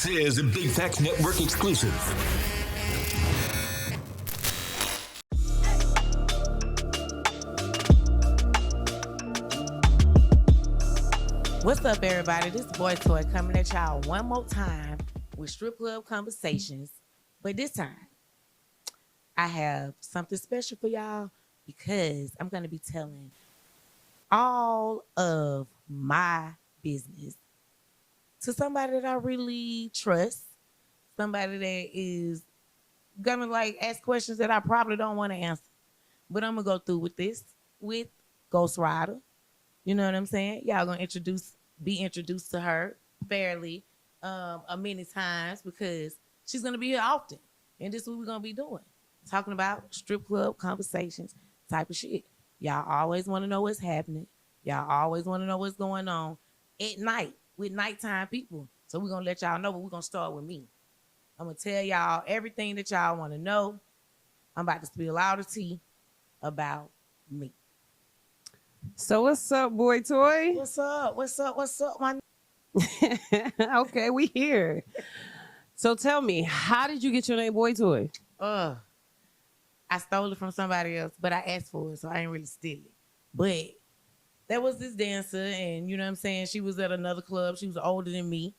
This is a Big Facts Network exclusive. What's up, everybody? This boy Toy coming at y'all one more time with Stripclub Conversations. But this time, I have something special for y'all because I'm going to be telling all of my business to somebody that I really trust, somebody that is going to like ask questions that I probably don't want to answer. But I'm going to go through with this with Ghost Rider. You know what I'm saying? Y'all going to be introduced to her fairly many times because she's going to be here often. And this is what we're going to be doing. Talking about strip club conversations type of shit. Y'all always want to know what's happening. Y'all always want to know what's going on at night with nighttime people. So we're going to let y'all know, but we're going to start with me. I'm going to tell y'all everything that y'all want to know. I'm about to spill all the tea about me. So what's up, boy Toy? What's up? What's up? What's up, my Okay, we here. So tell me, how did you get your name, Boy Toy? I stole it from somebody else, but I asked for it, so I ain't really steal it. But there was this dancer, and you know what I'm saying? She was at another club. She was older than me,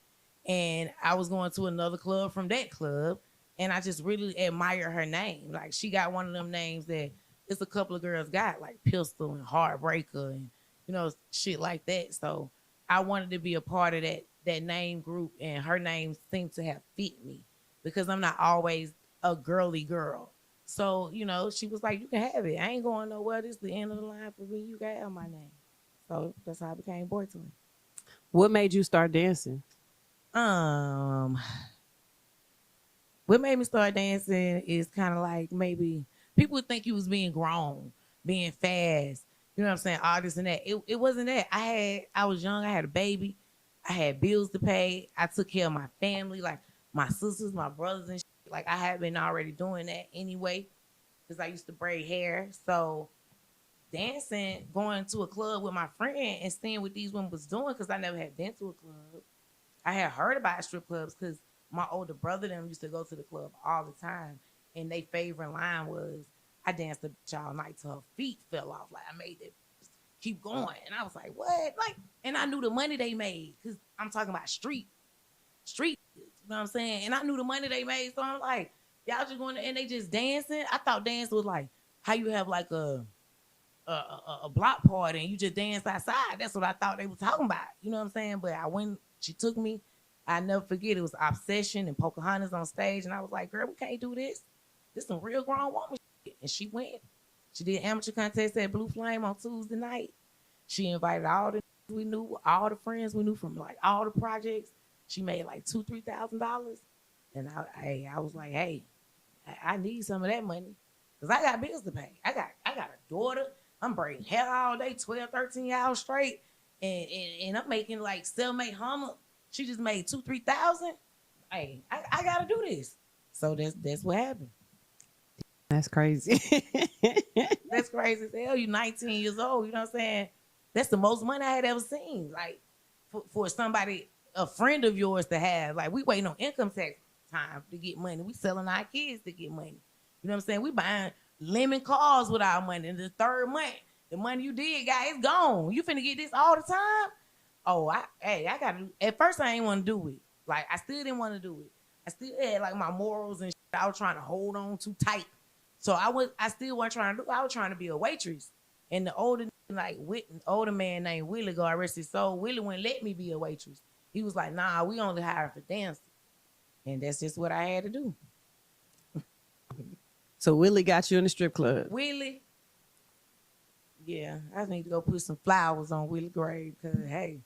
and I was going to another club from that club, and I just really admire her name. Like, she got one of them names that it's a couple of girls got, like Pistol and Heartbreaker and, you know, shit like that. So I wanted to be a part of that name group, and her name seemed to have fit me because I'm not always a girly girl. So, you know, she was like, you can have it. I ain't going nowhere. This is the end of the line for me. You can have my name. So that's how I became Boy Toy. What made you start dancing? What made me start dancing is kind of like maybe people would think you was being grown, being fast. You know what I'm saying? All this and that. It wasn't that. I was young. I had a baby. I had bills to pay. I took care of my family, like my sisters, my brothers and shit. Like I had been already doing that anyway because I used to braid hair. So dancing, going to a club with my friend and seeing what these women was doing because I never had been to a club. I had heard about strip clubs because my older brother them used to go to the club all the time. And their favorite line was, I danced the bitch all night till her feet fell off. Like I made it keep going. And I was like, what? Like, and I knew the money they made because I'm talking about street. You know what I'm saying? And I knew the money they made. So I'm like, y'all just going and they just dancing. I thought dance was like how you have like a block party and you just dance outside. That's what I thought they were talking about. You know what I'm saying? But she took me. I never forget. It was Obsession and Pocahontas on stage. And I was like, girl, we can't do this. This some real grown woman shit. And she went. She did amateur contest at Blue Flame on Tuesday night. She invited all the we knew, all the friends we knew from like all the projects. She made like $2,000-$3,000. And I was like, hey, I need some of that money. Because I got bills to pay. I got a daughter. I'm braiding hair all day, 12, 13 hours straight. And I'm making like cellmate Hummer. She just made $2,000-$3,000. Hey, I gotta do this. So that's what happened. That's crazy. That's crazy as hell. You 19 years old, you know what I'm saying? That's the most money I had ever seen. Like for somebody, a friend of yours to have. Like we waiting on income tax time to get money. We selling our kids to get money. You know what I'm saying? We buying lemon cars with our money. In the third month, the money you did, guys, it's gone. You finna get this all the time? Oh, I gotta. At first, I ain't want to do it. Like I still didn't want to do it. I still had like my morals and shit I was trying to hold on too tight. So I still wasn't trying to do. I was trying to be a waitress. And the older man named Willie, God rest his soul, Willie wouldn't let me be a waitress. He was like, nah, we only hire for dancers. And that's just what I had to do. So Willie got you in the strip club. Willie, yeah, I need to go put some flowers on Willie's grave because, hey,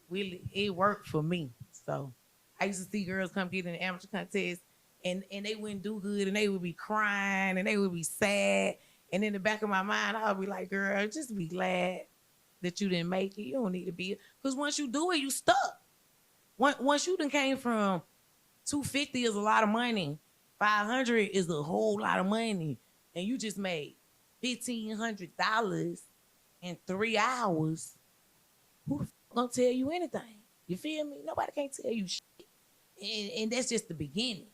Willie, it worked for me. So I used to see girls come get in the amateur contest and they wouldn't do good and they would be crying and they would be sad. And in the back of my mind, I would be like, girl, just be glad that you didn't make it. You don't need to be, because once you do it, you stuck. Once you done came from 250 is a lot of money, 500 is a whole lot of money, and you just made $1,500 in 3 hours. Who the fuck gonna tell you anything? You feel me? Nobody can't tell you shit. And that's just the beginning.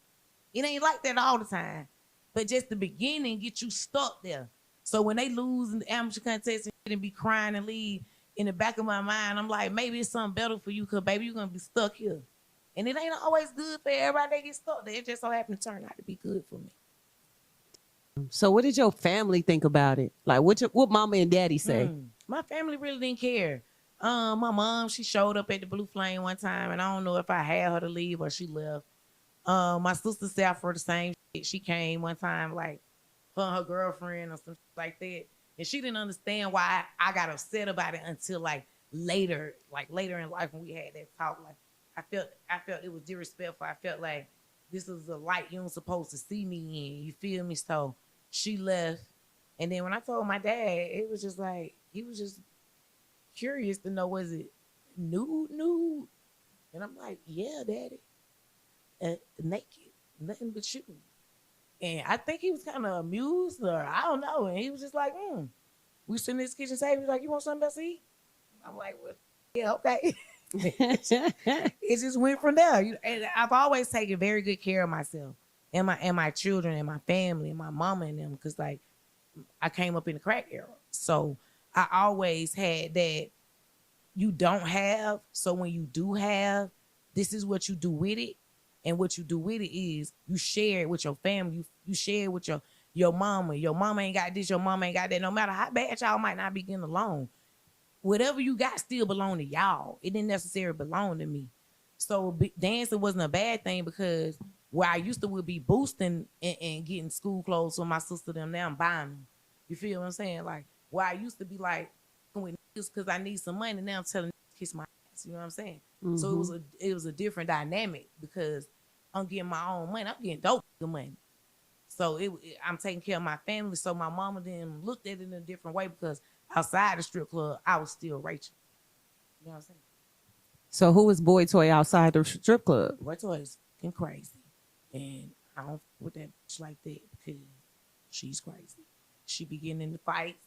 It ain't like that all the time, but just the beginning get you stuck there. So when they lose in the amateur contest and be crying and leave, in the back of my mind, I'm like, maybe it's something better for you, cause baby, you're gonna be stuck here. And it ain't always good for everybody that gets stuck there. It just so happened to turn out to be good for me. So what did your family think about it? Like what mama and daddy say? My family really didn't care. My mom, she showed up at the Blue Flame one time, and I don't know if I had her to leave or she left. My sister sat for the same shit. She came one time, like her and her girlfriend or something like that. And she didn't understand why I got upset about it until later in life when we had that talk. Like I felt it was disrespectful. I felt like this is a light you weren't supposed to see me in. You feel me? So she left. And then when I told my dad, it was just like, he was just curious to know, was it nude? And I'm like, yeah, daddy. Naked, nothing but shoes. And I think he was kind of amused, or I don't know. And he was just like, we sitting in this kitchen table. He was like, you want something else to eat? I'm like, well, yeah, okay. It just went from there. And I've always taken very good care of myself and my children and my family and my mama and them, because like I came up in the crack era. So I always had that you don't have. So when you do have, this is what you do with it. And what you do with it is you share it with your family. You share it with your mama. Your mama ain't got this, your mama ain't got that. No matter how bad y'all might not be getting along, whatever you got still belong to y'all. It didn't necessarily belong to me. So dancing wasn't a bad thing, because where I used to would be boosting and getting school clothes for my sister them, now I'm buying them. You feel what I'm saying? Like where I used to be like with niggas because I need some money, now I'm telling niggas kiss my ass. You know what I'm saying? Mm-hmm. So it was a different dynamic, because I'm getting my own money. I'm getting dope money. So I'm taking care of my family. So my mama then looked at it in a different way, because outside the strip club, I was still Rachel. You know what I'm saying? So who was Boy Toy outside the strip club? Boy Toy is fucking crazy. And I don't with that bitch like that, because she's crazy. She be getting into fights,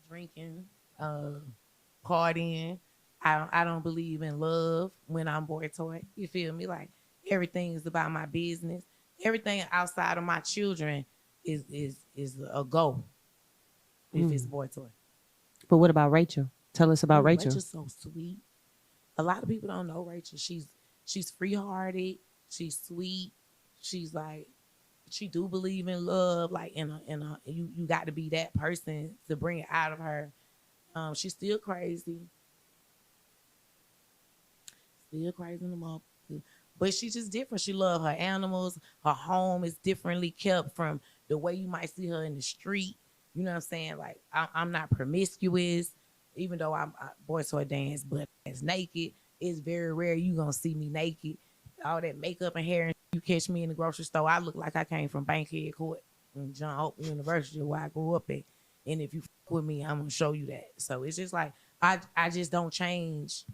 drinking, partying. I don't believe in love when I'm Boy Toy. You feel me? Like everything is about my business. Everything outside of my children is a go if it's Boy Toy. But what about Rachel? Tell us about Rachel. Rachel's so sweet. A lot of people don't know Rachel. She's free-hearted. She's sweet. She's like, she do believe in love. Like you got to be that person to bring it out of her. She's still crazy. Still crazy in the motherfucker. But she's just different. She love her animals. Her home is differently kept from the way you might see her in the street. You know what I'm saying? Like, I'm not promiscuous, even though I'm Boy Toy dance, but as naked, it's very rare you gonna see me naked. All that makeup and hair, and you catch me in the grocery store, I look like I came from Bankhead Court in John Hope University, where I grew up at. And if you fuck with me, I'm gonna show you that. So it's just like, I just don't change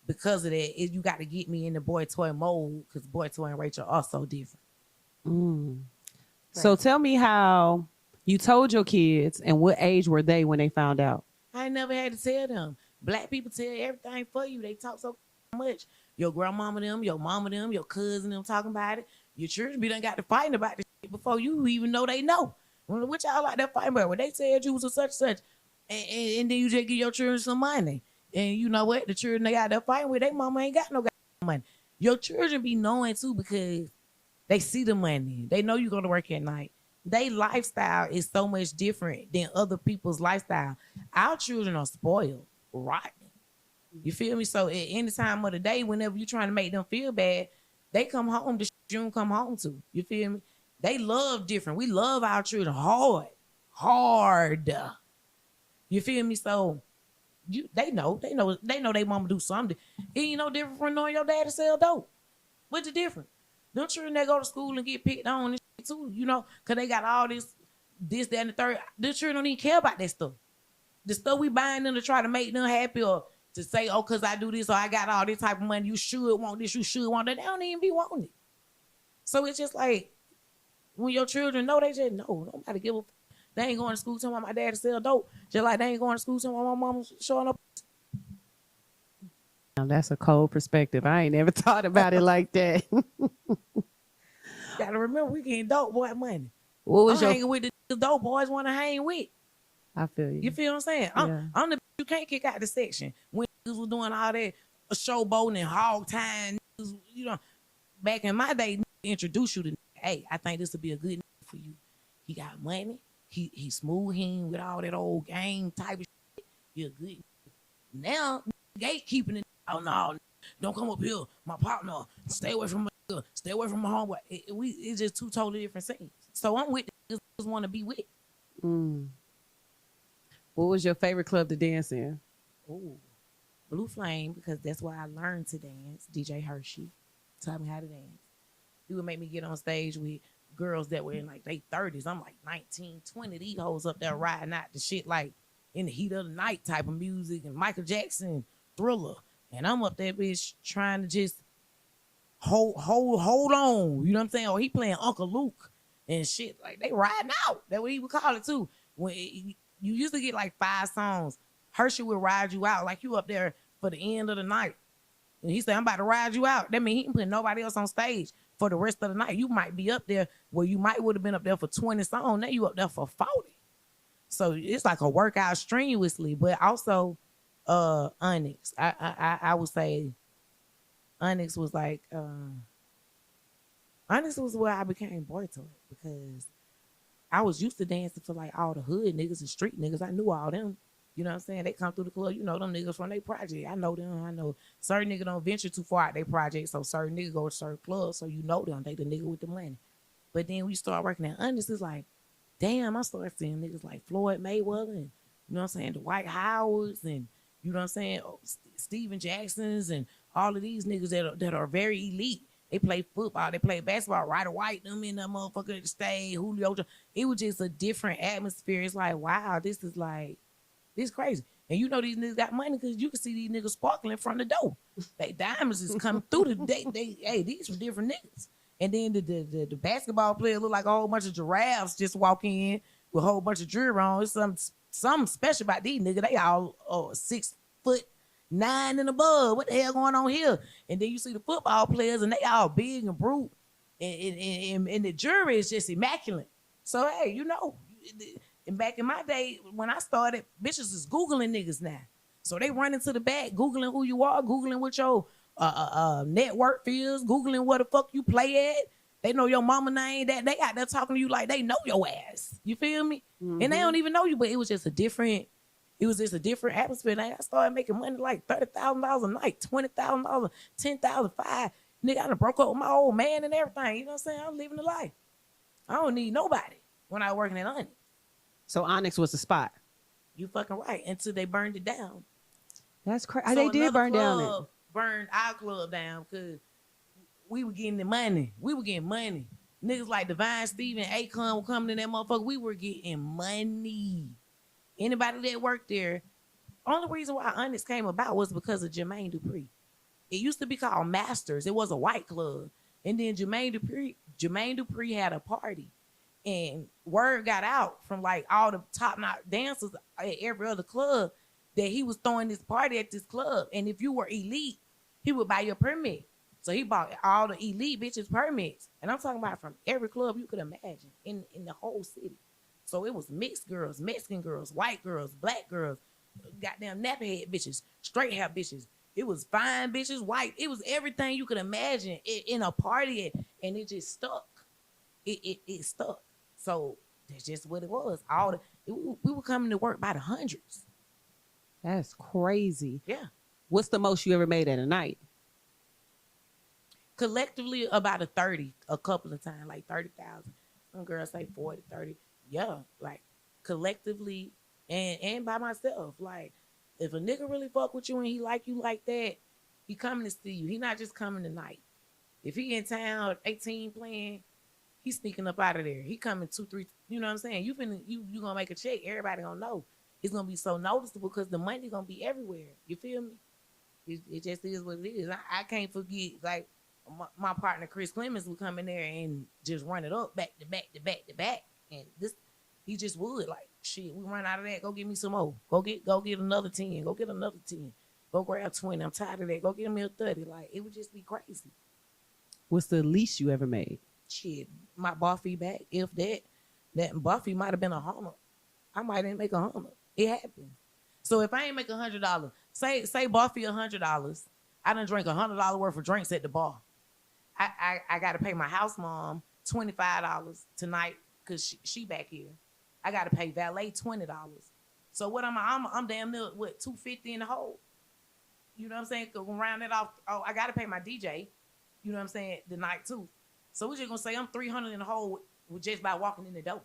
because of that. You got to get me in the Boy Toy mode, because Boy Toy and Rachel are so different. Right. So tell me how you told your kids, and what age were they when they found out? I never had to tell them. Black people tell everything for you. They talk so much. Your grandmama them, your mama them, your cousin them talking about it. Your children be done got to fighting about this shit before you even know they know. What y'all like that fighting about? When they said you was a such, and then you just give your children some money. And you know what? The children they got that fighting with, their mama ain't got no money. Your children be knowing too, because they see the money. They know you go to work at night. Their lifestyle is so much different than other people's lifestyle. Our children are spoiled, rotten. You feel me? So at any time of the day, whenever you're trying to make them feel bad, they come home to shit you don't come home to. You feel me? They love different. We love our children hard. You feel me? So they know they mama do something. It ain't no different from knowing your daddy sell dope. What's the difference? Them children that go to school and get picked on and shit too, you know, because they got all this, that, and the third. The children don't even care about that stuff. The stuff we buying them to try to make them happy, or to say, oh, because I do this, or I got all this type of money, you should want this, you should want that. They don't even be wanting it. So it's just like, when your children know, they just know. Nobody give a. They ain't going to school telling my dad to sell dope. Just like they ain't going to school telling my mama showing up. Now, that's a cold perspective. I ain't never thought about it like that. Gotta remember, we getting dope boy money. What I'm was your? hanging with the dope boys want to hang with. I feel you. You feel what I'm saying? Yeah. I'm the you can't kick out the section when niggas was doing all that showboating and hog tying. You know, back in my day, introduce you to, hey, I think this would be a good for you. He got money. He smooth him with all that old game type of shit. You're good. Now, gatekeeping it. Oh no, don't come up here. My partner, stay away from my nigga. Stay away from my homeboy. It's just two totally different scenes. So I'm with the niggas want to be with. What was your favorite club to dance in? Ooh, Blue Flame, because that's where I learned to dance. DJ Hershey taught me how to dance. He would make me get on stage with girls that were in like their 30s. I'm like 19, 20. These hoes up there riding out the shit like in the heat of the night type of music and Michael Jackson, Thriller. And I'm up there bitch trying to just hold on. You know what I'm saying? Or he playing Uncle Luke and shit. Like they riding out. That's what he would call it too. When you used to get like 5 songs. Hershey would ride you out like you up there for the end of the night. And he said, I'm about to ride you out. That means he ain't putting nobody else on stage for the rest of the night. You might be up there where you might would have been up there for 20 songs. Now you up there for 40. So it's like a workout strenuously, but also Onyx. I would say Onyx was like Onyx was where I became boy to it because I was used to dancing for like all the hood niggas and street niggas. I knew all them. You know what I'm saying? They come through the club. You know them niggas from their project. I know them. I know certain niggas don't venture too far out their project, so certain niggas go to certain clubs, so you know them. They the nigga with the money. But then we start working at Onyx, it's like, damn, I started seeing niggas like Floyd Mayweather and, you know what I'm saying, the Dwight Howards and, you know what I'm saying, Steven Jacksons and all of these niggas that are very elite. They play football, they play basketball, Ryder White, them in that motherfucker that stayed, Julio. It was just a different atmosphere. It's like, wow, this crazy. And you know these niggas got money because you can see these niggas sparkling from the door. They diamonds is coming through hey, these were different niggas. And then the basketball player look like a whole bunch of giraffes just walk in with a whole bunch of jewelry on. It's something special about these niggas. They all 6'9" and above. What the hell going on here? And then you see the football players and they all big and brute. And the jewelry is just immaculate. So hey, you know, and back in my day when I started, bitches is Googling niggas now. So they run into the back, Googling who you are, Googling what your network feels, Googling where the fuck you play at. They know your mama name. That they out there talking to you like they know your ass. You feel me? Mm-hmm. And they don't even know you, but it was just a different atmosphere. And I started making money like $30,000 a night, $20,000, $10,000, $5,000. Nigga, I done broke up with my old man and everything. You know what I'm saying? I'm living the life. I don't need nobody when I was working at Onyx. So Onyx was the spot. You fucking right. Until they burned it down. That's crazy. So they did burn down it. Burned our club down because we were getting the money. We were getting money. Niggas like Divine Steven, Akon were coming in that motherfucker. We were getting money. Anybody that worked there, only reason why Onyx came about was because of Jermaine Dupri. It used to be called Masters. It was a white club. And then Jermaine Dupri had a party. And word got out from like all the top-notch dancers at every other club that he was throwing this party at this club. And if you were elite, he would buy your permit. So he bought all the elite bitches permits. And I'm talking about from every club you could imagine in the whole city. So it was mixed girls, Mexican girls, white girls, black girls, goddamn nappy head bitches, straight hair bitches. It was fine bitches, white. It was everything you could imagine in a party, and it just stuck. It stuck. So that's just what it was. We were coming to work by the hundreds. That's crazy. Yeah. What's the most you ever made at a night? Collectively, about a 30, a couple of times, like 30,000. Some girls say 40, 30. Yeah, like collectively and by myself. Like, if a nigga really fuck with you and he like you like that, he coming to see you. He not just coming tonight. If he in town, 18 playing, he's sneaking up out of there. He coming 2, 3, you know what I'm saying? You gonna make a check. Everybody gonna know. It's gonna be so noticeable because the money gonna be everywhere. You feel me? It just is what it is. I can't forget, like, my partner Chris Clemens would come in there and just run it up back to back to back to back. And this, he just would, like, shit, we run out of that, go get me some more. Go get another 10. Go get another 10. Go grab 20. I'm tired of that. Go get me a 30. Like, it would just be crazy. What's the least you ever made? Shit, my bar fee back. If that bar fee might have been $100. I might didn't make $100. It happened. So if I ain't make $100, say bar fee $100, I done drink $100 worth of drinks at the bar. I got to pay my house mom $25 tonight because she back here. I got to pay valet $20. So what I'm damn near what $250 in the hole. You know what I'm saying? Cause when round it off, oh, I got to pay my DJ. You know what I'm saying? The night too. So we're just gonna say I'm $300 in the hole with just by walking in the door.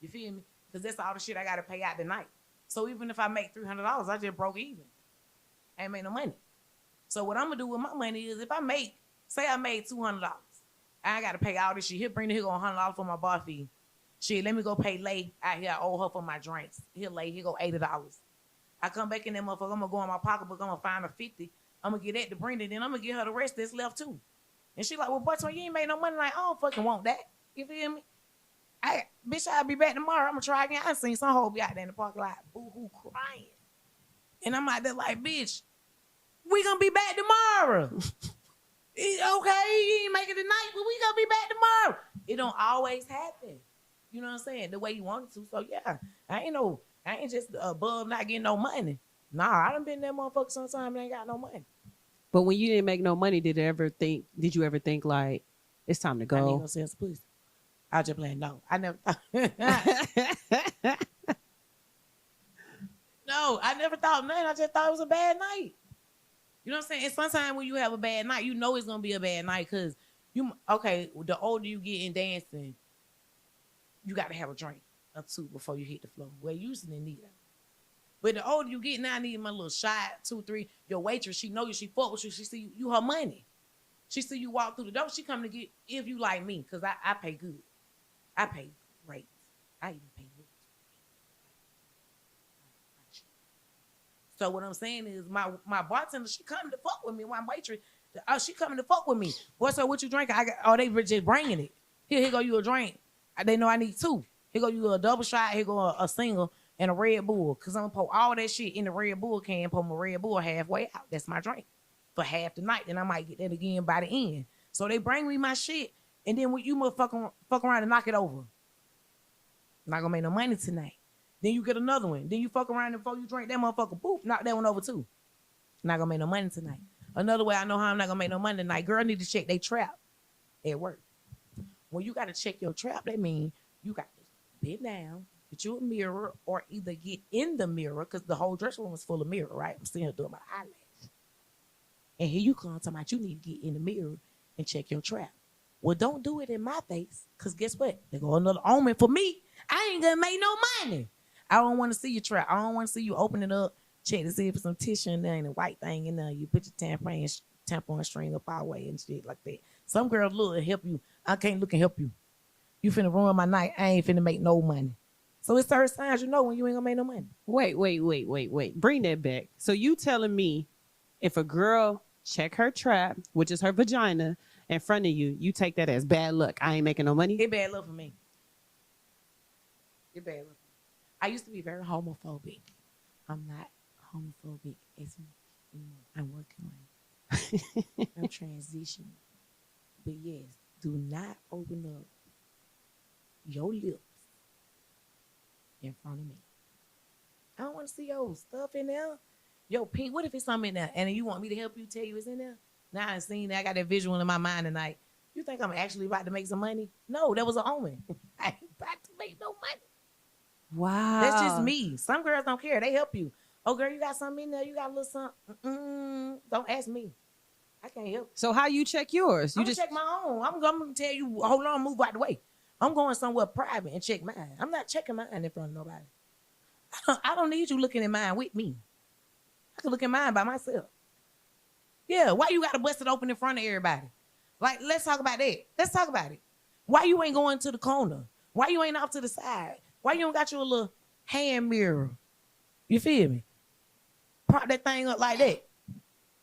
You feel me? Because that's all the shit I got to pay out tonight. So even if I make $300, I just broke even. I ain't made no money. So what I'm gonna do with my money is if I made $200, I got to pay all this shit. He'll bring the $100 for my bar fee. Shit, let me go pay Lay out here. I owe her for my drinks. He'll go $80. I come back in that motherfucker. I'm gonna go in my pocketbook. I'm gonna find a 50. I'm gonna get that to Brenda. Then I'm gonna get her the rest that's left too. And she like, well, boy, you ain't made no money. Like, I don't fucking want that. You feel me? Bitch, I'll be back tomorrow. I'm gonna try again. I seen some hoe be out there in the parking lot, boo-hoo crying. And I'm out there like, bitch, we gonna be back tomorrow. Okay, you ain't make it tonight, but we gonna be back tomorrow. It don't always happen. You know what I'm saying? The way you want it to. So yeah, I ain't just above not getting no money. Nah, I done been that motherfucker sometime and ain't got no money. But when you didn't make no money, did you ever think like it's time to go? I need no sense, please. I just playing. No, I never thought. No, I never thought nothing. I just thought it was a bad night. You know what I'm saying? And sometimes when you have a bad night, you know it's gonna be a bad night because the older you get in dancing, you got to have a drink or two before you hit the floor. Well, you usually need that. But the older you get, now I need my little shot, 2, 3. Your waitress, she know you, she fuck with you, she see you her money. She see you walk through the door, she come to get, if you like me, because I pay good. I pay great. I even pay good. So what I'm saying is my bartender, she coming to fuck with me. My waitress, she coming to fuck with me. Boy, so what you drinking? They just bringing it. Here go you a drink. They know I need 2. Here go you a double shot. Here go a single and a Red Bull. Because I'm going to pour all that shit in the Red Bull can, pour my Red Bull halfway out. That's my drink for half the night. Then I might get that again by the end. So they bring me my shit. And then when you motherfucker fuck around and knock it over. Not going to make no money tonight. Then you get another one. Then you fuck around and before you drink that motherfucker, boop, knock that one over too. Not going to make no money tonight. Another way I know how I'm not going to make no money tonight, girl need to check they trap at work. When you got to check your trap, that means you got to bend down, get you a mirror, or either get in the mirror, because the whole dressing room is full of mirror, right? I'm sitting here doing my eyelash. And here you come talking about you need to get in the mirror and check your trap. Well, don't do it in my face, because guess what? There go another omen for me. I ain't going to make no money. I don't want to see your trap. I don't want to see you open it up, check to see if there's some tissue in there and a white thing in there. You put your tampon string up our way and shit like that. Some girls look and help you. I can't look and help you. You finna ruin my night. I ain't finna make no money. So it's certain signs you know when you ain't gonna make no money. Wait. Bring that back. So you telling me if a girl check her trap, which is her vagina, in front of you, you take that as bad luck. I ain't making no money? It's bad luck for me. It's bad luck. I used to be very homophobic. I'm not homophobic as anymore. I'm working on it. I'm transitioning. But yes, do not open up your lips in front of me. I don't want to see your stuff in there. Yo, pink, what if it's something in there? And you want me to help you tell you it's in there? Now I seen that. I got that visual in my mind tonight. You think I'm actually about to make some money? No, that was an omen. I ain't about to make no money. Wow. That's just me. Some girls don't care. They help you. Oh, girl, you got something in there? You got a little something? Don't ask me. I can't help. So how you check yours? You just check my own. I'm going to tell you, hold on, move out the way. I'm going somewhere private and check mine. I'm not checking mine in front of nobody. I don't need you looking at mine with me. I can look at mine by myself. Yeah, why you got to bust it open in front of everybody? Like, let's talk about that. Let's talk about it. Why you ain't going to the corner? Why you ain't off to the side? Why you don't got your little hand mirror? You feel me? Prop that thing up like that.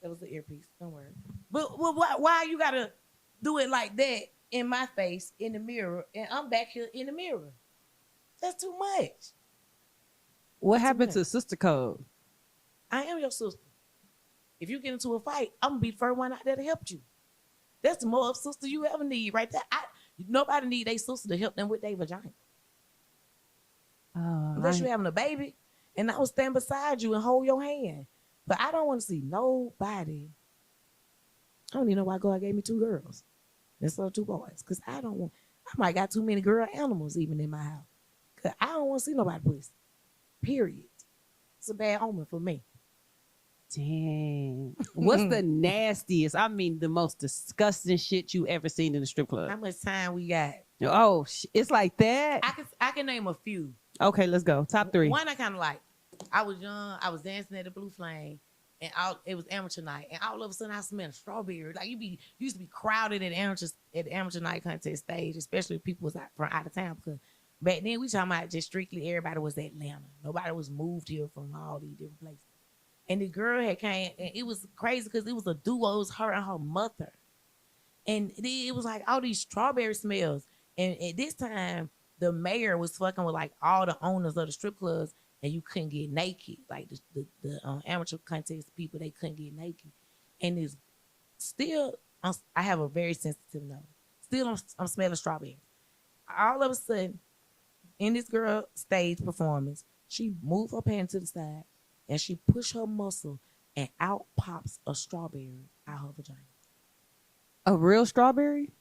That was the earpiece. Don't worry. But why you got to do it like that in my face, in the mirror, and I'm back here in the mirror? That's too much. What happened to sister code? I am your sister. If you get into a fight, I'm gonna be the first one out there to help you. That's the more sister you ever need, right there. Nobody need their sister to help them with their vagina. Unless you're having a baby, and I will stand beside you and hold your hand. But I don't want to see nobody. I don't even know why God gave me 2 girls instead of 2 boys. Because I might got too many girl animals even in my house. Because I don't want to see nobody pussy. Period. It's a bad omen for me. Dang. What's the nastiest, I mean, the most disgusting shit you ever seen in a strip club? How much time we got? Oh, it's like that? I can name a few. Okay, let's go. Top 3. One I kind of like. I was young. I was dancing at the Blue Flame. And it was amateur night. And all of a sudden I smelled strawberry. Like you used to be crowded at the amateur night contest stage, especially if people was from out of town. Because back then we talking about just strictly everybody was Atlanta. Nobody was moved here from all these different places. And the girl had came, and it was crazy because it was a duo. It was her and her mother. And it was like all these strawberry smells. And at this time, the mayor was fucking with like all the owners of the strip clubs, and you couldn't get naked. Like the amateur contest people, they couldn't get naked. And it's still, I have a very sensitive nose. Still, I'm smelling strawberry. All of a sudden, in this girl stage performance, she moved her pants to the side, and she pushed her muscle, and out pops a strawberry out her vagina. A real strawberry?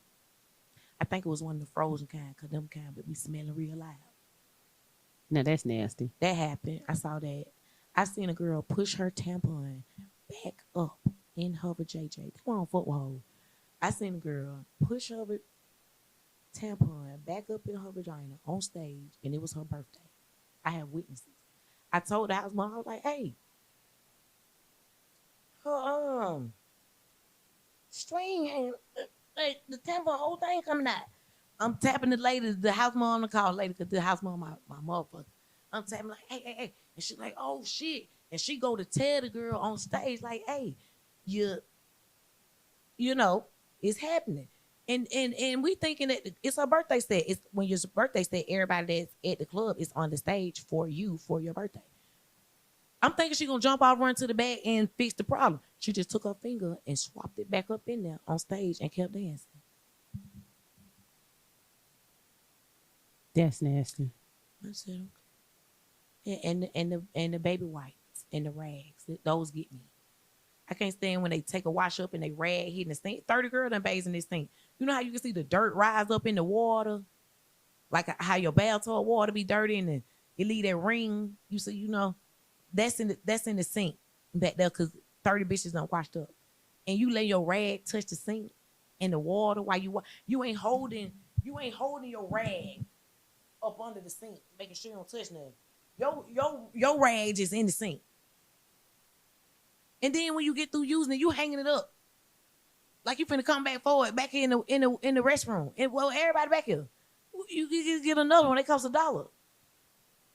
I think it was one of the frozen kind, because them kind would be smelling real loud. No, that's nasty. That happened. I saw that. I seen a girl push her tampon back up in her vajayjay. Come on, football. I seen a girl push her tampon back up in her vagina on stage, and it was her birthday. I have witnesses. I told the house mom, I was like, hey, her string, the tampon, whole thing coming out. I'm tapping the lady, the house mom on the call lady, because the house mom, my motherfucker. I'm tapping like, hey. And she's like, oh, shit. And she go to tell the girl on stage, like, hey, you know, it's happening. And we thinking that it's her birthday set. It's when your birthday set, everybody that's at the club is on the stage for you for your birthday. I'm thinking she gonna jump out, run to the back, and fix the problem. She just took her finger and swapped it back up in there on stage and kept dancing. That's nasty. I said, okay. Yeah, and the baby wipes and the rags, those get me. I can't stand when they take a wash up and they rag hitting the sink. 30 girls done bathes in this sink. You know how you can see the dirt rise up in the water? Like how your bathtub water be dirty and it leave that ring. You see, you know, that's in the sink back there because 30 bitches done washed up. And you let your rag touch the sink and the water while you ain't holding your rag up under the sink, making sure you don't touch nothing. Your rag is in the sink. And then when you get through using it, you hanging it up. Like you finna come back forward, back in the restroom. And well, everybody back here. You get another one, it costs $1.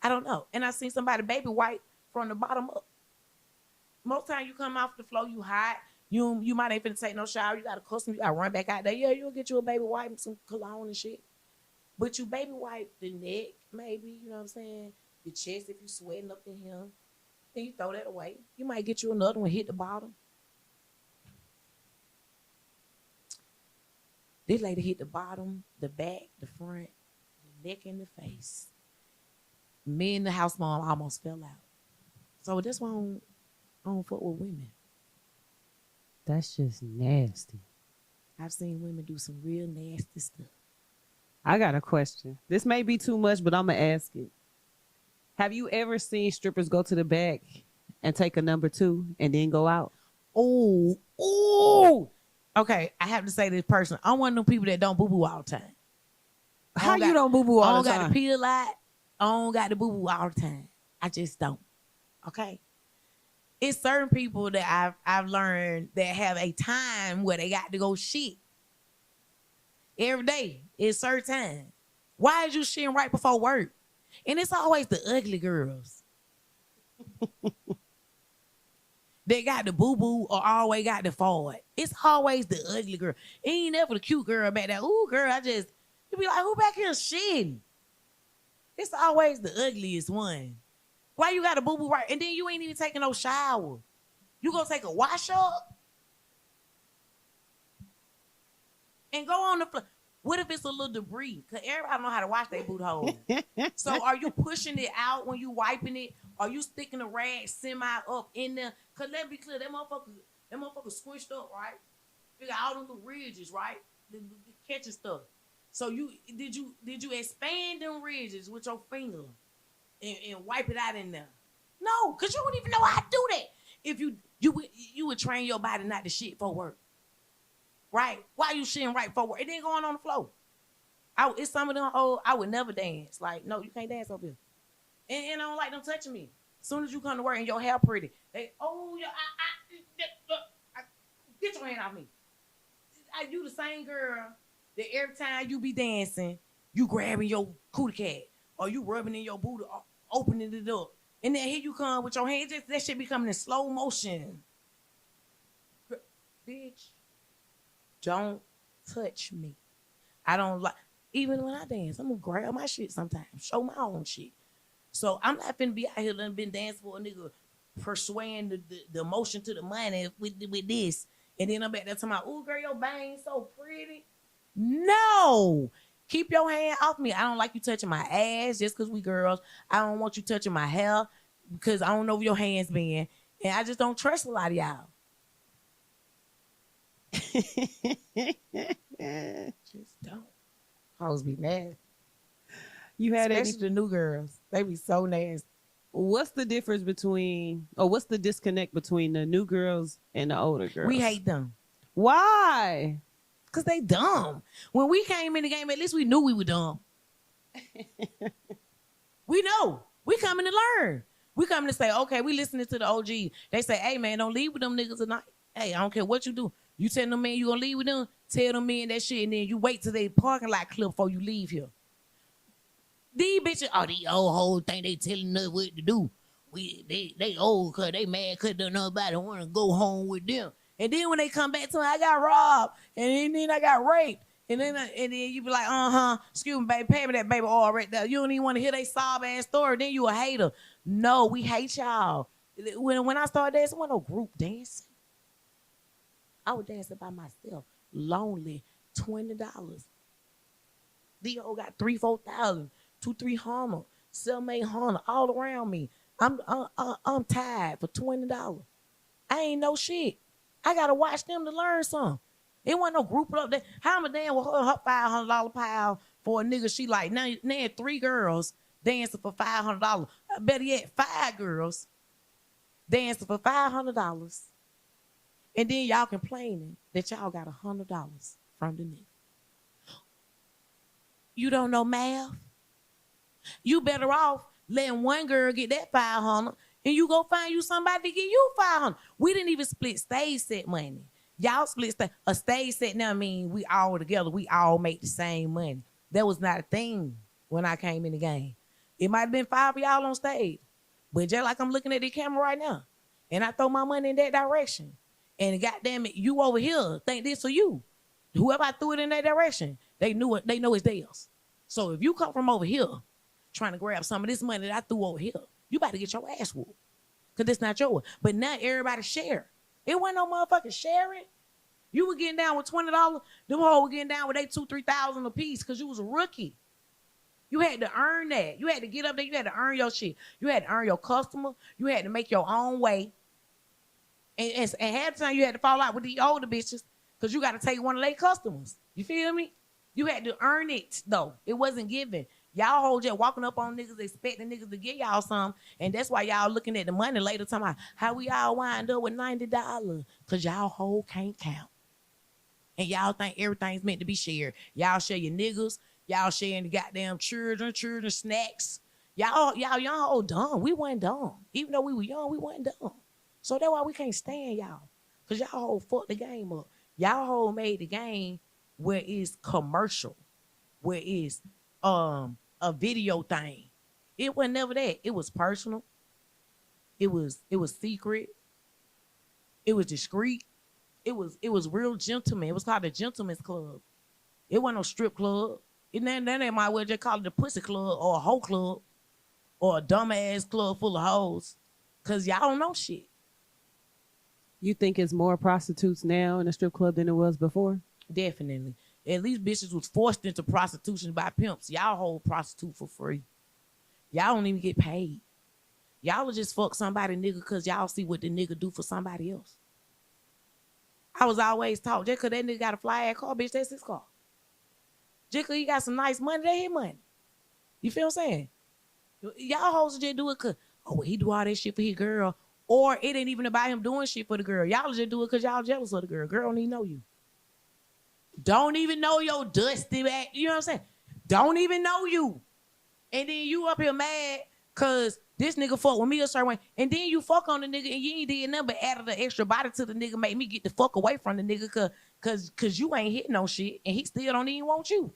I don't know. And I seen somebody baby wipe from the bottom up. Most time you come off the floor, you hot. You might ain't finna take no shower. You got a custom, you gotta run back out there. Yeah, you'll get you a baby wipe and some cologne and shit. But you baby wipe the neck, maybe, you know what I'm saying? The chest if you sweating up in here. Then you throw that away. You might get you another one, hit the bottom. This lady hit the bottom, the back, the front, the neck, and the face. Me and the house mom almost fell out. So that's why I don't fuck with women. That's just nasty. I've seen women do some real nasty stuff. I got a question. This may be too much, but I'm going to ask it. Have you ever seen strippers go to the back and take a number 2 and then go out? Oh. Okay, I have to say this person. I'm one of them people that don't boo-boo all the time. How you don't boo-boo all the time? I don't got to pee a lot. I don't got to boo-boo all the time. I just don't. Okay? It's certain people that I've learned that have a time where they got to go shit. Every day. It's certain time. Why is you shitting right before work? And it's always the ugly girls. They got the boo-boo or always got the fart. It's always the ugly girl. It ain't never the cute girl back there. Ooh, girl, you be like, who back here shitting? It's always the ugliest one. Why you got a boo-boo right? And then you ain't even taking no shower. You gonna take a wash up and go on the floor? What if it's a little debris? Cause everybody know how to wash their boot hole. So are you pushing it out when you wiping it? Are you sticking the rag semi up in there? Cause let's be clear, that motherfucker squished up, right? You got all them little ridges, right? The catching stuff. So did you expand them ridges with your finger and wipe it out in there? No, cause you wouldn't even know how to do that. If you would train your body not to shit for work. Right? Why you shitting right for work? It ain't going on the floor. It's some of them old, I would never dance. Like, no, you can't dance over here. And I don't like them touching me. As soon as you come to work and your hair pretty, they, oh, yeah, get your hand off me. You the same girl that every time you be dancing, you grabbing your cootie cat or you rubbing in your booty, opening it up. And then here you come with your hands. That shit be coming in slow motion. Bitch, don't touch me. I don't like, even when I dance, I'm gonna grab my shit sometimes, show my own shit. So I'm not finna be out here and been dancing for a nigga, persuading the emotion to the money with this. And then I'm back there talking about, ooh, girl, your bang so pretty. No, keep your hand off me. I don't like you touching my ass just because we girls. I don't want you touching my hair because I don't know where your hands been. And I just don't trust a lot of y'all. Just don't. Hoes be nasty. You had especially the new girls. They be so nasty. What's the difference between, or what's the disconnect between the new girls and the older girls? We hate them. Why? Because they dumb. When we came in the game, at least we knew we were dumb. We know. We coming to learn. We coming to say, okay, we listening to the OG. They say, hey, man, don't leave with them niggas tonight. Hey, I don't care what you do. You tell them man you gonna leave with them, tell them man that shit, and then you wait till they parking lot clip before you leave here. These bitches, these old hoes think they telling us what to do. They old cause they mad cause nobody wanna go home with them. And then when they come back to me, I got robbed, and then I got raped. And then you be like, excuse me, baby, pay me that baby oil right there. You don't even want to hear they sob ass story. Then you a hater. No, we hate y'all. When I started dancing, there wasn't no group dancing. I was dancing by myself, lonely, $20. The old got 3,000-4,000, 200-300, 700-800 all around me. I'm tired for $20. I ain't no shit. I gotta watch them to learn something. It wasn't no group up there. How am I dancing with her $500 pile for a nigga she like? Now 3 girls dancing for $500. Better yet, 5 girls dancing for $500. And then y'all complaining that y'all got $100 from the nigga. You don't know math? You better off letting one girl get that $500 and you go find you somebody to get you $500. We didn't even split stage set money. Y'all split a stage set now mean we all together. We all make the same money. That was not a thing when I came in the game. It might have been 5 of y'all on stage. But just like I'm looking at the camera right now, and I throw my money in that direction. And goddamn it, you over here think this for you. Whoever I threw it in that direction, they know it's theirs. So if you come from over here trying to grab some of this money that I threw over here, you about to get your ass whooped. Because it's not yours. But now everybody share. It wasn't no motherfucking sharing. You were getting down with $20. Them hoes were getting down with they $2,000-3,000 a piece because you was a rookie. You had to earn that. You had to get up there. You had to earn your shit. You had to earn your customer. You had to make your own way. And half the time you had to fall out with the older bitches because you got to take one of their customers. You feel me? You had to earn it, though. It wasn't given. Y'all hold just walking up on niggas expecting niggas to get y'all some. And that's why y'all looking at the money later talking about how we all wind up with $90 because y'all whole can't count. And y'all think everything's meant to be shared. Y'all share your niggas. Y'all sharing the goddamn children snacks. Y'all young old dumb. We wasn't dumb. Even though we were young, we wasn't dumb. So that's why we can't stand y'all. Because y'all whole fucked the game up. Y'all whole made the game where it's commercial. Where it's a video thing. It was never that. It was personal. It was secret. It was discreet. It was real gentleman. It was called the Gentleman's Club. It wasn't no strip club. Then they might well just call it the pussy club or a hoe club or a dumbass club full of hoes. Cause y'all don't know shit. You think it's more prostitutes now in the strip club than it was before? Definitely. At least bitches was forced into prostitution by pimps. Y'all hold prostitute for free. Y'all don't even get paid. Y'all will just fuck somebody nigga because y'all see what the nigga do for somebody else. I was always taught, just because that nigga got a fly ass car, bitch, that's his car. Just because he got some nice money, that his money. You feel what I'm saying? Y'all hoes just do it because, oh, well, he do all that shit for his girl. Or it ain't even about him doing shit for the girl. Y'all just do it because y'all jealous of the girl. Girl don't even know you. Don't even know your dusty back. You know what I'm saying? Don't even know you. And then you up here mad because this nigga fuck with me a certain way. And then you fuck on the nigga and you ain't did nothing but added the extra body to the nigga, make me get the fuck away from the nigga cause you ain't hitting no shit and he still don't even want you.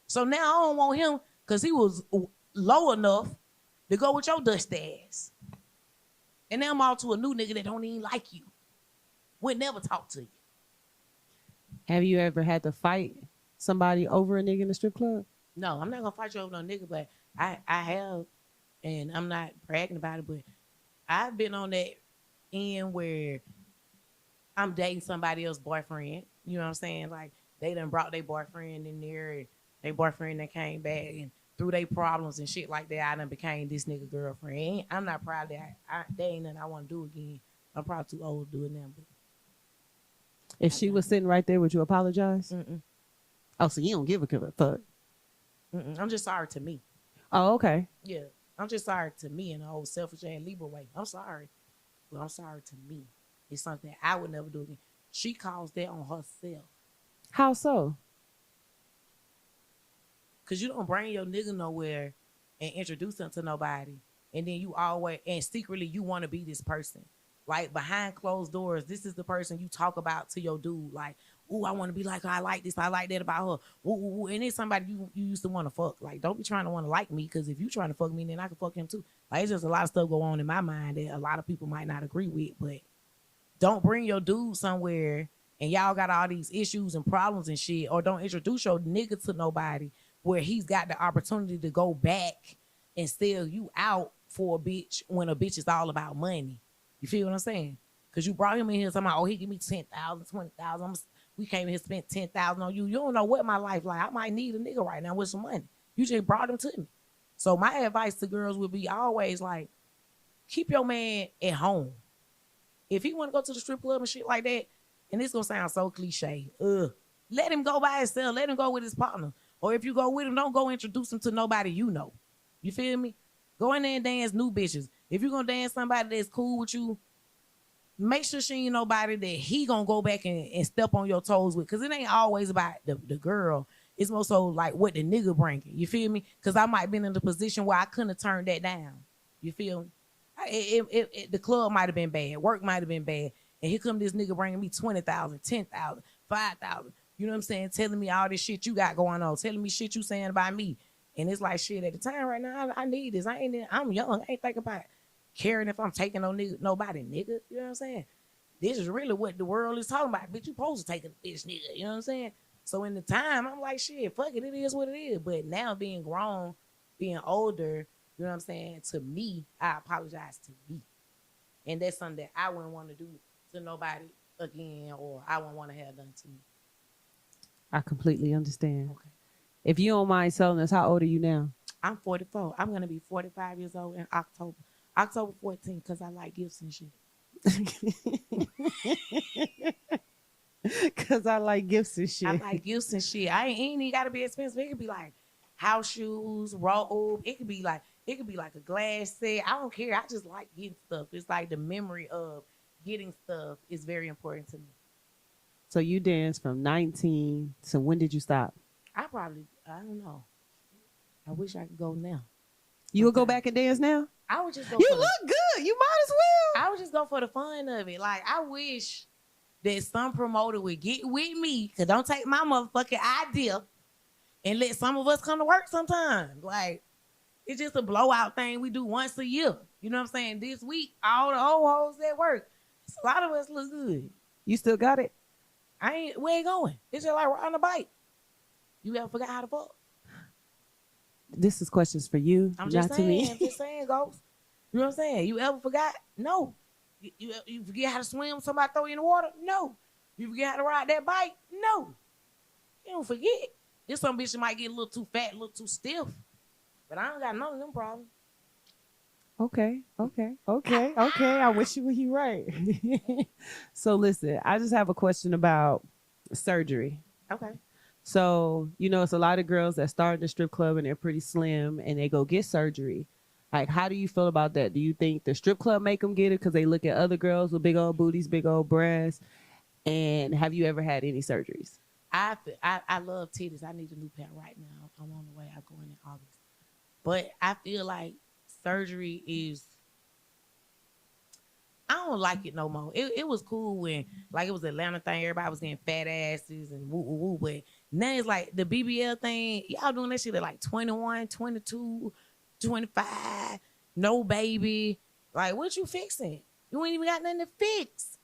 So now I don't want him because he was low enough to go with your dusty ass. And now I'm all to a new nigga that don't even like you. Would never talk to you. Have you ever had to fight somebody over a nigga in the strip club? No, I'm not gonna fight you over no nigga, but I have, and I'm not bragging about it, but I've been on that end where I'm dating somebody else's boyfriend. You know what I'm saying? Like they done brought their boyfriend in there, and their boyfriend that came back, and through their problems and shit like that, I done became this nigga girlfriend. I'm not proud of that. That ain't nothing I want to do again. I'm probably too old to do it now. But if she was sitting right there, would you apologize? Mm-mm. Oh, so you don't give a fuck? Mm-mm. I'm just sorry to me. Oh, okay. Yeah, I'm just sorry to me in the old selfish and Libra way. I'm sorry, but I'm sorry to me. It's something I would never do again. She caused that on herself. How so? Cause you don't bring your nigga nowhere and introduce him to nobody, and then you always and secretly you want to be this person. Like behind closed doors, this is the person you talk about to your dude. Like, ooh, I want to be like her. I like this. I like that about her. Ooh, ooh, ooh. And it's somebody you used to want to fuck. Like, don't be trying to want to like me, because if you trying to fuck me, then I can fuck him too. Like, it's just a lot of stuff go on in my mind that a lot of people might not agree with. But don't bring your dude somewhere and y'all got all these issues and problems and shit, or don't introduce your nigga to nobody where he's got the opportunity to go back and sell you out for a bitch when a bitch is all about money. You feel what I'm saying? Because you brought him in here talking about, oh, he give me 10,000, 20,000. We came in here spent 10,000 on you. You don't know what my life like. I might need a nigga right now with some money. You just brought him to me. So my advice to girls would be always like, keep your man at home. If he want to go to the strip club and shit like that, and this gonna sound so cliche, let him go by himself. Let him go with his partner. Or if you go with him, don't go introduce him to nobody you know. You feel me? Go in there and dance new bitches. If you're going to dance somebody that's cool with you, make sure she ain't nobody that he going to go back and step on your toes with. Because it ain't always about the girl. It's more so like what the nigga bringing. You feel me? Because I might been in the position where I couldn't have turned that down. You feel me? The club might have been bad. Work might have been bad. And here come this nigga bringing me 20,000, 10,000, 5,000. You know what I'm saying? Telling me all this shit you got going on. Telling me shit you saying about me. And it's like, shit, at the time right now, I need this. I'm young. I ain't thinking about caring if I'm taking nobody, nigga. You know what I'm saying? This is really what the world is talking about. Bitch, you supposed to take a bitch, nigga. You know what I'm saying? So in the time, I'm like, shit, fuck it. It is what it is. But now being grown, being older, you know what I'm saying? To me, I apologize to me. And that's something that I wouldn't want to do to nobody again, or I wouldn't want to have done to me. I completely understand. Okay. If you don't mind telling us, how old are you now? I'm 44. I'm going to be 45 years old in October. October 14th, because I like gifts and shit. Because I like gifts and shit. I like gifts and shit. I ain't even got to be expensive. It could be like house shoes, robe. It could be like a glass set. I don't care. I just like getting stuff. It's like the memory of getting stuff is very important to me. So you danced from 19. So when did you stop? I don't know. I wish I could go now. You would go back and dance now? I would just go. You look good. You might as well. I would just go for the fun of it. Like, I wish that some promoter would get with me, because don't take my motherfucking idea and let some of us come to work sometimes. Like, it's just a blowout thing we do once a year. You know what I'm saying? This week, all the old hoes at work, a lot of us look good. You still got it? We ain't going. It's just like riding a bike. You ever forgot how to fuck? This is questions for you, I'm just not saying, to me. I'm just saying, Ghost. You know what I'm saying? You ever forgot? No. You forget how to swim? Somebody throw you in the water? No. You forget how to ride that bike? No. You don't forget. This some bitch might get a little too fat, a little too stiff. But I don't got none of them problems. Okay. I wish you were right. So listen, I just have a question about surgery. Okay. So, it's a lot of girls that start in the strip club and they're pretty slim and they go get surgery. Like, how do you feel about that? Do you think the strip club make them get it because they look at other girls with big old booties, big old breasts? And have you ever had any surgeries? I love titties. I need a new pair right now. I'm on the way. I'm going in August. But I feel like surgery is, I don't like it no more. It was cool when, like, it was Atlanta thing. Everybody was getting fat asses and woo, woo, woo. But now it's like the BBL thing. Y'all doing that shit at like 21, 22, 25, no baby. Like, what you fixing? You ain't even got nothing to fix.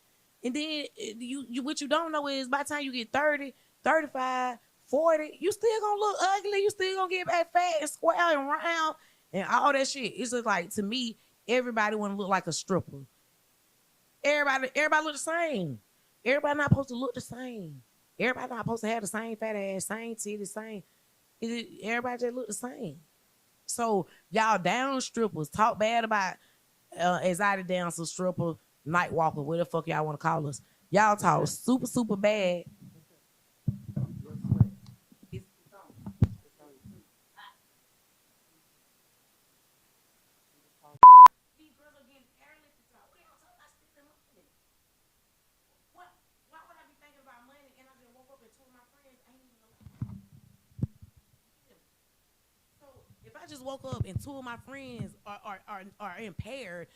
And then you what you don't know is by the time you get 30, 35, 40, you still gonna look ugly. You still gonna get back fat and square and round and all that shit. It's just like, to me, everybody want to look like a stripper. Everybody look the same. Everybody not supposed to look the same. Everybody not supposed to have the same fat ass, same titties, same. Everybody just look the same. So y'all down strippers talk bad about anxiety dancer, stripper, night walker, whatever the fuck y'all want to call us. Y'all talk super, super bad. These girls are getting airlifted. We don't talk about spending money. Why would I be thinking about money and I just woke up and two of my friends ain't even alive? So if I just woke up and two of my friends are impaired,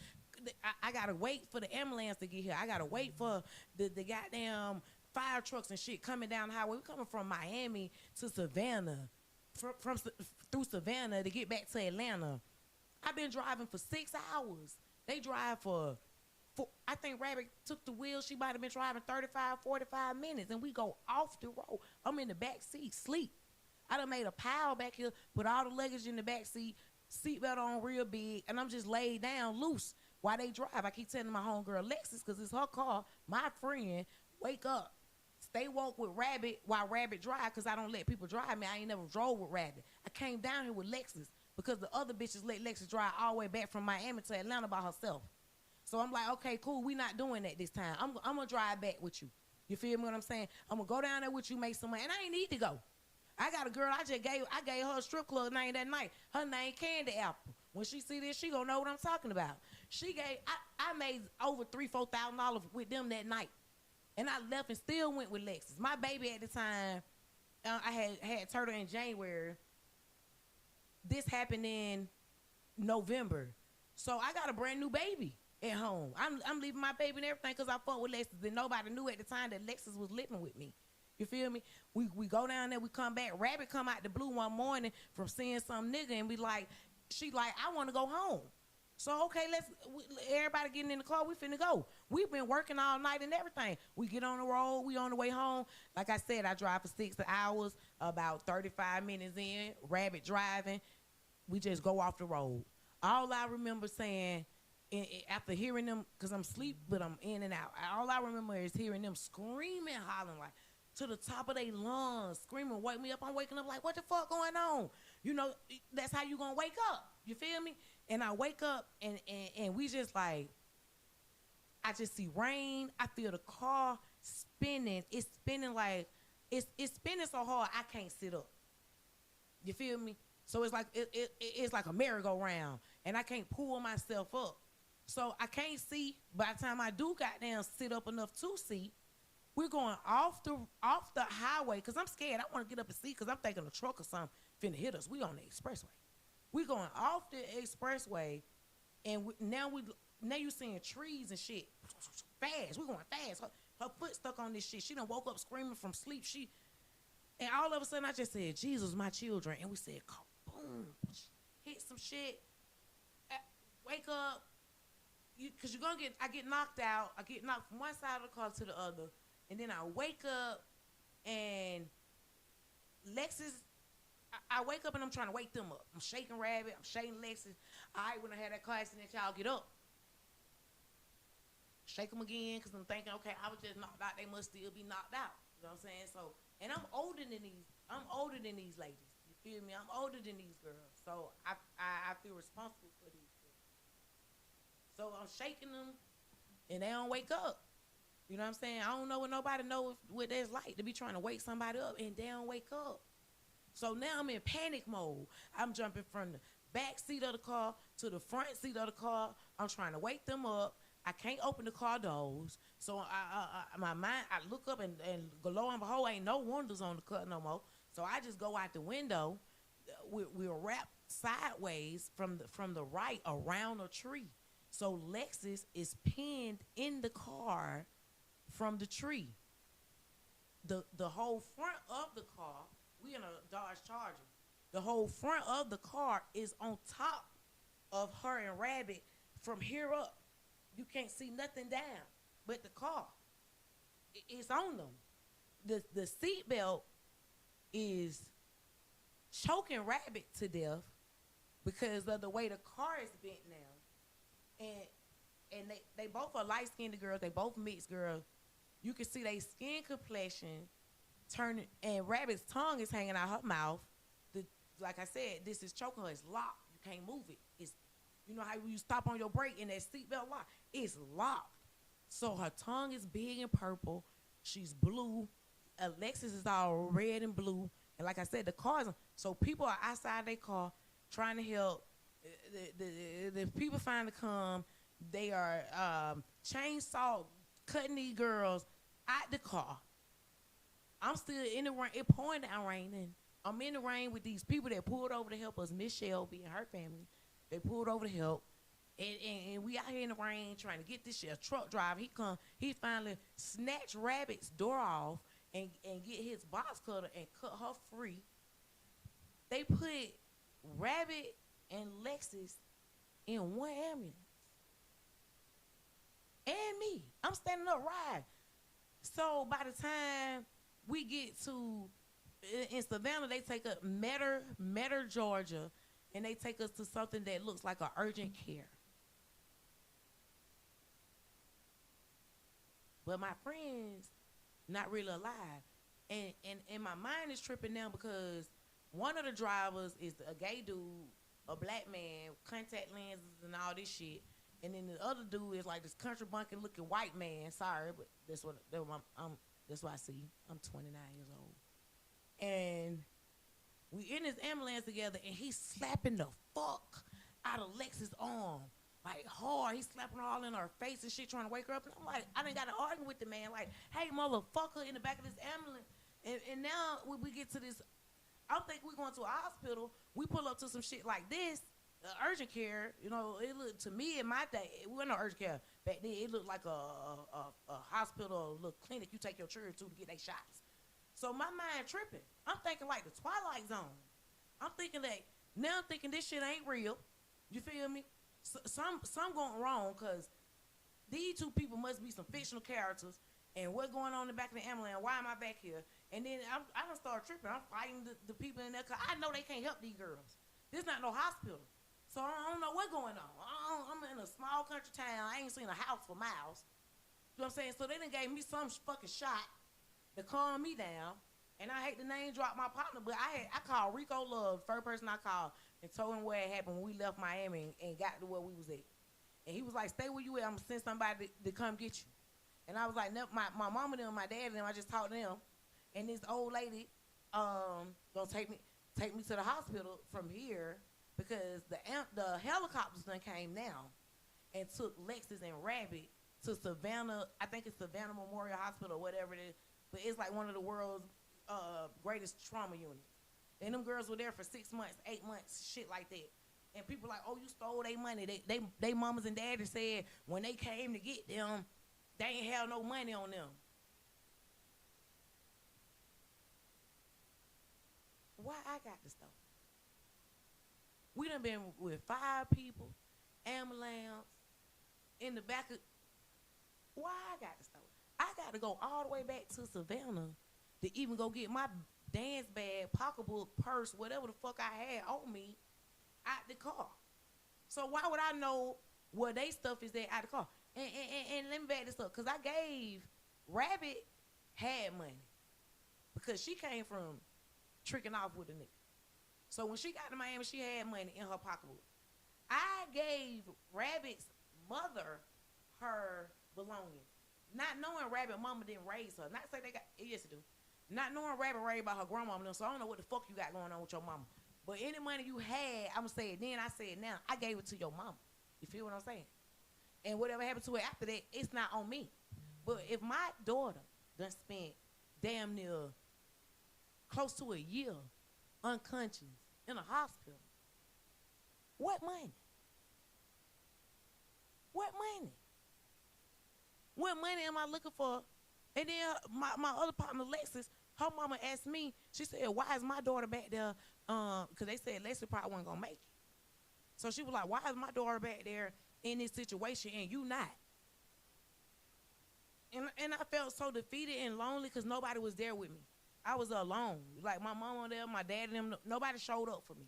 I gotta wait for the ambulance to get here. I gotta wait for the goddamn fire trucks and shit coming down the highway. We're coming from Miami to Savannah, from through Savannah to get back to Atlanta. I've been driving for 6 hours. They drive for I think Rabbit took the wheel. She might have been driving 35, 45 minutes, and we go off the road. I'm in the back seat, sleep. I done made a pile back here, put all the luggage in the back seat, seatbelt on real big, and I'm just laid down loose while they drive. I keep telling my homegirl Lexus, because it's her car, my friend, wake up. Stay woke with Rabbit while Rabbit drive, because I don't let people drive me. I ain't never drove with Rabbit. I came down here with Lexus because the other bitches let Lexus drive all the way back from Miami to Atlanta by herself. So I'm like, okay, cool. We not doing that this time. I'm going to drive back with you. You feel me what I'm saying? I'm going to go down there with you, make some money. And I ain't need to go. I got a girl I gave her a strip club name that night. Her name Candy Apple. When she see this, she going to know what I'm talking about. I made over $3,000-$4,000 with them that night. And I left and still went with Lexus. My baby at the time, I had Turtle in January. This happened in November. So I got a brand new baby at home. I'm leaving my baby and everything because I fought with Lexus, and nobody knew at the time that Lexus was living with me. You feel me? We go down there, we come back. Rabbit come out the blue one morning from seeing some nigga and be like, she like, I want to go home. So, okay, everybody getting in the car, we finna go. We've been working all night and everything. We get on the road, we on the way home. Like I said, I drive for 6 hours, about 35 minutes in, Rabbit driving. We just go off the road. All I remember saying, after hearing them, because I'm asleep, but I'm in and out, all I remember is hearing them screaming, hollering, like, to the top of their lungs, screaming, wake me up. I'm waking up like, what the fuck going on? You know, that's how you gonna wake up. You feel me? And I wake up and we just like, I just see rain. I feel the car spinning. It's spinning like, it's spinning so hard I can't sit up. You feel me? So it's like it's like a merry-go-round, and I can't pull myself up. So I can't see. By the time I do goddamn sit up enough to see, we're going off the highway because I'm scared. I want to get up and see because I'm thinking a truck or something finna hit us. We on the expressway. We going off the expressway, and now you seeing trees and shit fast. We going fast. Her foot stuck on this shit. She done woke up screaming from sleep. And all of a sudden I just said, Jesus, my children. And we said, boom, hit some shit. Wake up. Because I get knocked out. I get knocked from one side of the car to the other. And then I wake up and Lexus, I wake up and I'm trying to wake them up. I'm shaking Rabbit. I'm shaking Lexus. All right, when I had that car accident, y'all get up. shake them again because I'm thinking, okay, I was just knocked out. They must still be knocked out. You know what I'm saying? So, and I'm older than these ladies. You feel me? I'm older than these girls. So I feel responsible for these girls. So I'm shaking them, and they don't wake up. You know what I'm saying? I don't know what nobody knows what that's like to be trying to wake somebody up and they don't wake up. So now I'm in panic mode. I'm jumping from the back seat of the car to the front seat of the car. I'm trying to wake them up. I can't open the car doors. So my mind, I look up and lo and behold, ain't no windows on the car no more. So I just go out the window. We're wrapped sideways from the right around a tree. So Lexus is pinned in the car from the tree. The whole front of the car, we in a Dodge Charger. The whole front of the car is on top of her and Rabbit from here up. You can't see nothing down but the car. It's on them. The seatbelt is choking Rabbit to death because of the way the car is bent now. And they both are light-skinned girls. They both mixed girls. You can see their skin complexion turning, and Rabbit's tongue is hanging out her mouth. Like I said, this is choking her. It's locked. You can't move it. It's, you know how you stop on your brake and that seatbelt lock? It's locked. So her tongue is big and purple. She's blue. Alexis is all red and blue. And like I said, the cars. So people are outside their car trying to help. The people finally come. They are chainsaw cutting these girls out the car. I'm still in the rain. It pouring down raining. I'm in the rain with these people that pulled over to help us. Miss Shelby and her family, they pulled over to help. And we out here in the rain trying to get this shit. A truck driver, he finally snatched Rabbit's door off and get his box cutter and cut her free. They put Rabbit and Lexus in one ambulance. And me. I'm standing up riding. So by the time we get to in Savannah, they take us Metter, Georgia, and they take us to something that looks like an urgent care. But my friend's not really alive. And my mind is tripping now because one of the drivers is a gay dude, a black man, contact lenses and all this shit. And then the other dude is like this country bumpkin looking white man. Sorry, but that's what I see. I'm 29 years old. And we in this ambulance together, and he's slapping the fuck out of Lex's arm. Like, hard. He's slapping her all in her face and shit, trying to wake her up. And I'm like, I done got to argue with the man. Like, hey, motherfucker, in the back of this ambulance. And now when we get to this, I think we're going to a hospital. We pull up to some shit like this, urgent care. You know, it looked, to me in my day, it wasn't no urgent care. Back then, it looked like a hospital, a little clinic you take your children to get their shots. So my mind tripping. I'm thinking like the Twilight Zone. I'm thinking this shit ain't real. You feel me? Some going wrong because these two people must be some fictional characters. And what's going on in the back of the ambulance? Why am I back here? And then I done start tripping. I'm fighting the people in there because I know they can't help these girls. This not no hospital. So I don't know what's going on. I'm in a small country town. I ain't seen a house for miles. You know what I'm saying? So they done gave me some fucking shot to calm me down. And I hate to name drop my partner, but I called Rico Love, the first person I called, and told him what had happened when we left Miami and got to where we was at. And he was like, stay where you at. I'm going to send somebody to come get you. And I was like, no, my mama and them, my dad and them, I just talked to them. And this old lady gonna take me to the hospital from here because the helicopters done came now and took Lexus and Rabbit to Savannah. I think it's Savannah Memorial Hospital or whatever it is. But it's like one of the world's greatest trauma units. And them girls were there for 6 months, 8 months, shit like that. And people like, oh, you stole their money. They mamas and daddies said when they came to get them, they ain't have no money on them. Why I got the stuff? We done been with 5 people, ambulance, in the back of, why I got the stuff? I got to go all the way back to Savannah to even go get my dance bag, pocketbook, purse, whatever the fuck I had on me out the car. So why would I know where they stuff is at out the car? And let me back this up, because I gave Rabbit had money because she came from tricking off with a nigga. So when she got to Miami, she had money in her pocketbook. I gave Rabbit's mother her belongings, not knowing Rabbit mama didn't raise her. Not say they got, yes, it do. Not knowing Rabbit raised by her grandmama, so I don't know what the fuck you got going on with your mama. But any money you had, I'm going to say it then, I say it now, I gave it to your mama. You feel what I'm saying? And whatever happened to it after that, it's not on me. But if my daughter done spent damn near close to a year unconscious in a hospital, what money? What money? What money am I looking for? And then my other partner, Lexus, her mama asked me, she said, why is my daughter back there? Because they said Lexus probably wasn't going to make it. So she was like, why is my daughter back there in this situation and you not? And I felt so defeated and lonely because nobody was there with me. I was alone. Like my mama there, my dad and them, nobody showed up for me.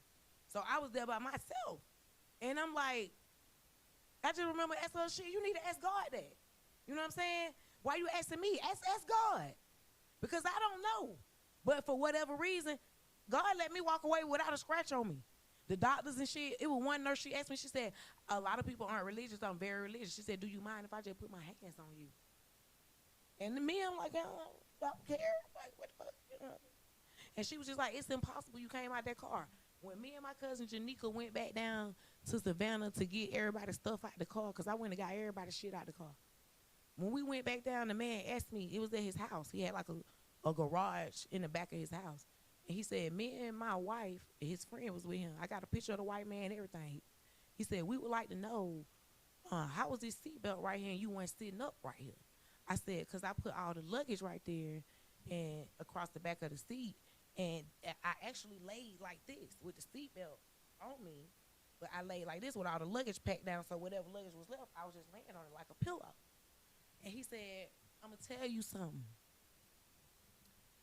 So I was there by myself. And I'm like, I just remember asking her, shit, you need to ask God that. You know what I'm saying? Why you asking me? Ask God. Because I don't know. But for whatever reason, God let me walk away without a scratch on me. The doctors and shit, it was one nurse, she asked me, she said, a lot of people aren't religious, I'm very religious. She said, do you mind if I just put my hands on you? And to me, I'm like, I don't care. Like, what the fuck? You know? And she was just like, it's impossible you came out that car. When me and my cousin Janika went back down to Savannah to get everybody's stuff out the car, because I went and got everybody's shit out the car. When we went back down, the man asked me, it was at his house. He had like a garage in the back of his house. And he said, me and my wife, his friend was with him. I got a picture of the white man and everything. He said, we would like to know, how was this seatbelt right here and you weren't sitting up right here? I said, because I put all the luggage right there and across the back of the seat. And I actually laid like this with the seatbelt on me. But I laid like this with all the luggage packed down. So whatever luggage was left, I was just laying on it like a pillow. And he said, I'm going to tell you something.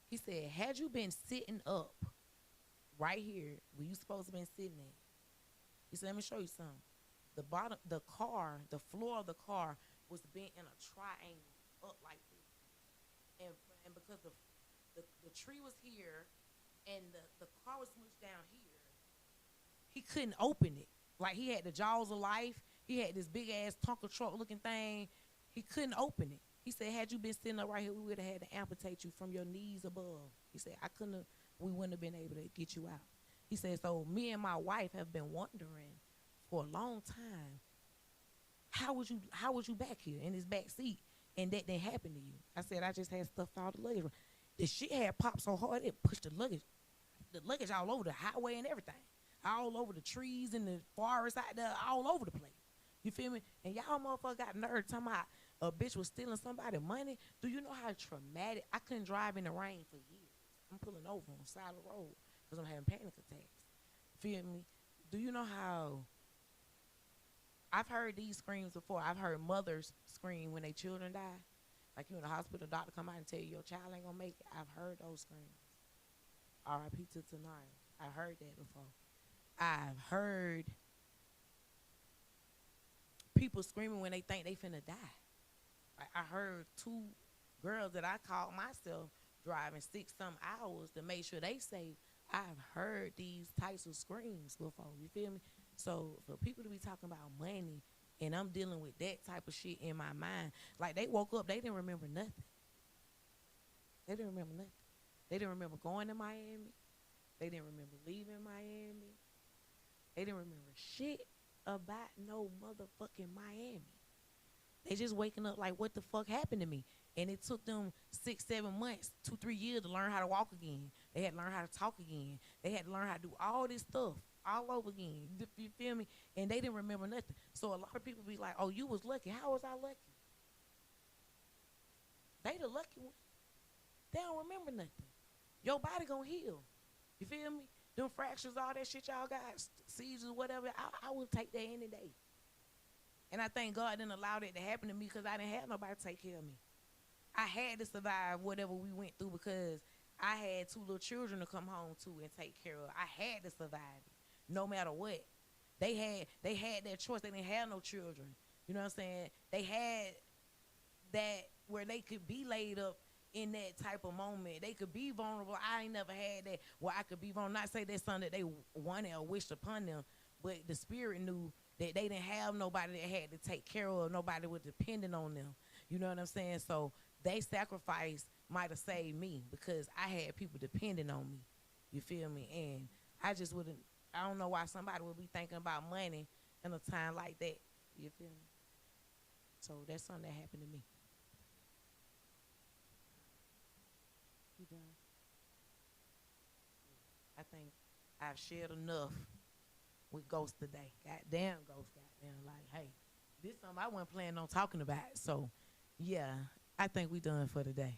He said, had you been sitting up right here where you supposed to been sitting at, he said, let me show you something. The floor of the car was bent in a triangle up like this. And because the tree was here and the car was smushed down here, he couldn't open it. Like he had the jaws of life. He had this big ass Tonka truck looking thing. He couldn't open it. He said, had you been sitting up right here, we would have had to amputate you from your knees above. He said, we wouldn't have been able to get you out. He said, so me and my wife have been wondering for a long time, how was you back here in this back seat and that didn't happen to you? I said, I just had stuffed all the luggage. The shit had popped so hard, it pushed the luggage all over the highway and everything. All over the trees and the forest out there, all over the place. You feel me? And y'all motherfuckers got nerve talking about a bitch was stealing somebody's money. Do you know how traumatic? I couldn't drive in the rain for years. I'm pulling over on the side of the road because I'm having panic attacks. Feel me? Do you know how I've heard these screams before? I've heard mothers scream when their children die. Like you in the hospital, doctor come out and tell you your child ain't gonna make it. I've heard those screams. R.I.P. to Tanara. I've heard that before. I've heard people screaming when they think they finna die. I heard two girls that I called myself driving 6-some hours to make sure they safe. I've heard these types of screams before. You feel me? So for people to be talking about money and I'm dealing with that type of shit in my mind, like they woke up, they didn't remember nothing. They didn't remember nothing. They didn't remember going to Miami. They didn't remember leaving Miami. They didn't remember shit about no motherfucking Miami. They just waking up like, what the fuck happened to me? And it took them 6-7 months, 2-3 years to learn how to walk again. They had to learn how to talk again. They had to learn how to do all this stuff all over again. You feel me? And they didn't remember nothing. So a lot of people be like, oh, you was lucky. How was I lucky? They the lucky one. They don't remember nothing. Your body gonna heal. You feel me? Them fractures, all that shit y'all got, seizures, whatever, I would take that any day. And I thank God didn't allow that to happen to me because I didn't have nobody to take care of me. I had to survive whatever we went through because I had 2 little children to come home to and take care of. I had to survive it, no matter what. They had their choice. They didn't have no children. You know what I'm saying? They had that where they could be laid up in that type of moment. They could be vulnerable. I ain't never had that where I could be vulnerable. Not say that's something that they wanted or wished upon them, but the spirit knew that they didn't have nobody that had to take care of, nobody was depending on them. You know what I'm saying? So they sacrifice might have saved me because I had people depending on me. You feel me? And I just wouldn't, I don't know why somebody would be thinking about money in a time like that. You feel me? So that's something that happened to me. You done? I think I've shared enough with Ghost today. Goddamn Ghost, goddamn, like, hey, this something I wasn't planning on talking about. So, yeah, I think we done for today.